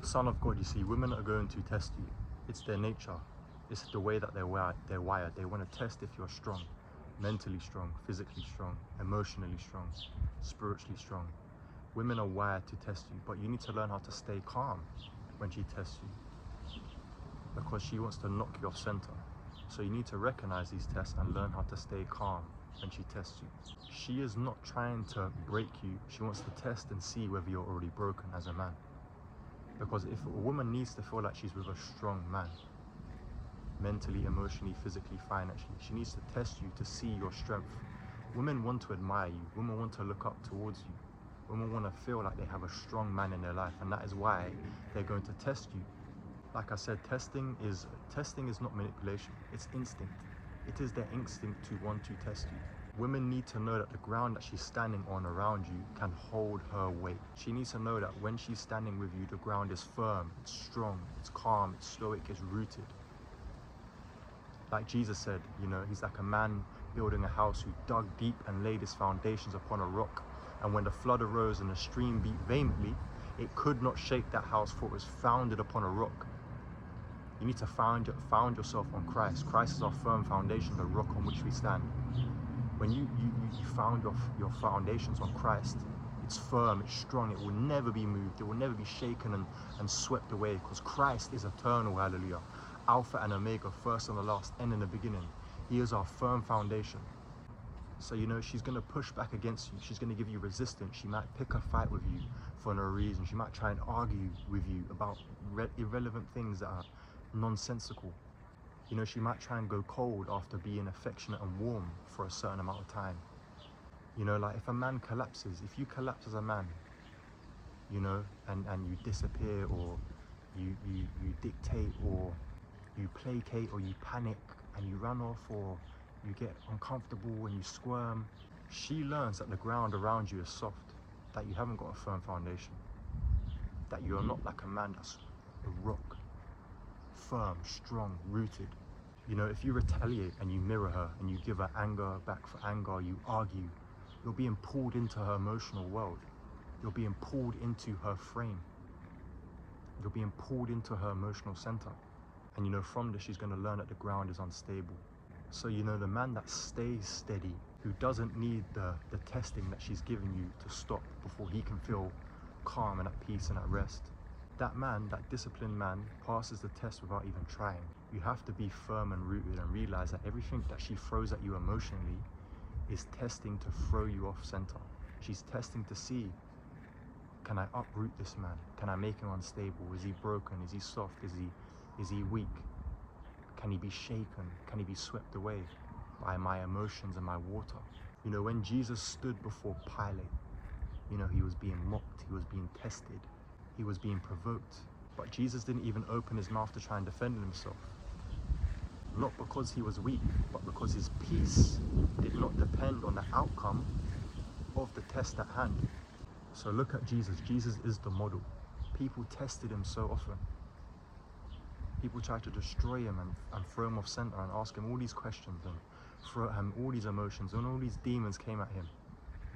Son of God, you see, women are going to test you. It's their nature. It's the way that they're wired. They want to test if you're strong, mentally strong, physically strong, emotionally strong, spiritually strong. Women are wired to test you, but you need to learn how to stay calm when she tests you, because she wants to knock you off center. So you need to recognize these tests and learn how to stay calm when she tests you. She is not trying to break you. She wants to test and see whether you're already broken as a man. Because if a woman needs to feel like she's with a strong man, mentally, emotionally, physically, financially, she needs to test you to see your strength. Women want to admire you. Women want to look up towards you. Women want to feel like they have a strong man in their life, and that is why they're going to test you. Like I said, testing is not manipulation, it's instinct. It is their instinct to want to test you. Women need to know that the ground that she's standing on around you can hold her weight. She needs to know that when she's standing with you, the ground is firm, it's strong, it's calm, it's stoic, it's rooted. Like Jesus said, you know, he's like a man building a house who dug deep and laid his foundations upon a rock. And when the flood arose and the stream beat vehemently, it could not shake that house, for it was founded upon a rock. You need to found yourself on Christ. Christ is our firm foundation, the rock on which we stand. When you found your foundations on Christ, it's firm, it's strong, it will never be moved, it will never be shaken and swept away, because Christ is eternal, hallelujah. Alpha and Omega, first and the last, end and the beginning. He is our firm foundation. So, you know, she's going to push back against you. She's going to give you resistance. She might pick a fight with you for no reason. She might try and argue with you about irrelevant things that are nonsensical. You know, she might try and go cold after being affectionate and warm for a certain amount of time. You know, like if a man collapses, if you collapse as a man, you know, and you disappear, or you dictate, or you placate, or you panic and you run off, or you get uncomfortable and you squirm, she learns that the ground around you is soft, that you haven't got a firm foundation, that you're not like a man that's a rock, firm, strong, rooted. You know, if you retaliate and you mirror her and you give her anger back for anger, you argue, you're being pulled into her emotional world. You're being pulled into her frame. You're being pulled into her emotional center. And you know, from this, she's going to learn that the ground is unstable. So, you know, the man that stays steady, who doesn't need the testing that she's giving you to stop before he can feel calm and at peace and at rest, that man, that disciplined man, passes the test without even trying. You have to be firm and rooted and realize that everything that she throws at you emotionally is testing to throw you off center. She's testing to see, can I uproot this man? Can I make him unstable? Is he broken? Is he soft? Is he weak? Can he be shaken? Can he be swept away by my emotions and my water? You know, when Jesus stood before Pilate, you know, he was being mocked, he was being tested, he was being provoked. But Jesus didn't even open his mouth to try and defend himself. Not because he was weak, but because his peace did not depend on the outcome of the test at hand. So look at Jesus. Jesus is the model. People tested him so often. People tried to destroy him and throw him off center and ask him all these questions and throw him all these emotions, and all these demons came at him.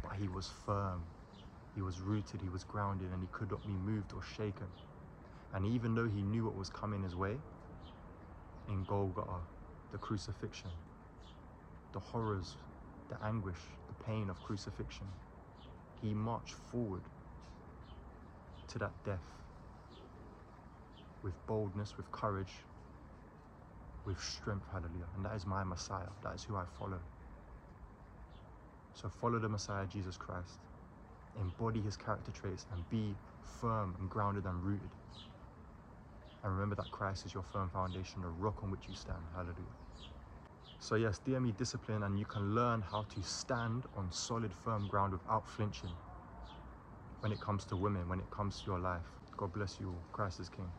But he was firm, he was rooted, he was grounded, and he could not be moved or shaken. And even though he knew what was coming his way, in Golgotha, the crucifixion, the horrors, the anguish, the pain of crucifixion, he marched forward to that death with boldness, with courage, with strength, hallelujah. And that is my Messiah, that is who I follow. So follow the Messiah, Jesus Christ. Embody his character traits and be firm and grounded and rooted. And remember that Christ is your firm foundation, the rock on which you stand, hallelujah. So yes, dear me, discipline, and you can learn how to stand on solid, firm ground without flinching when it comes to women, when it comes to your life. God bless you all. Christ is King.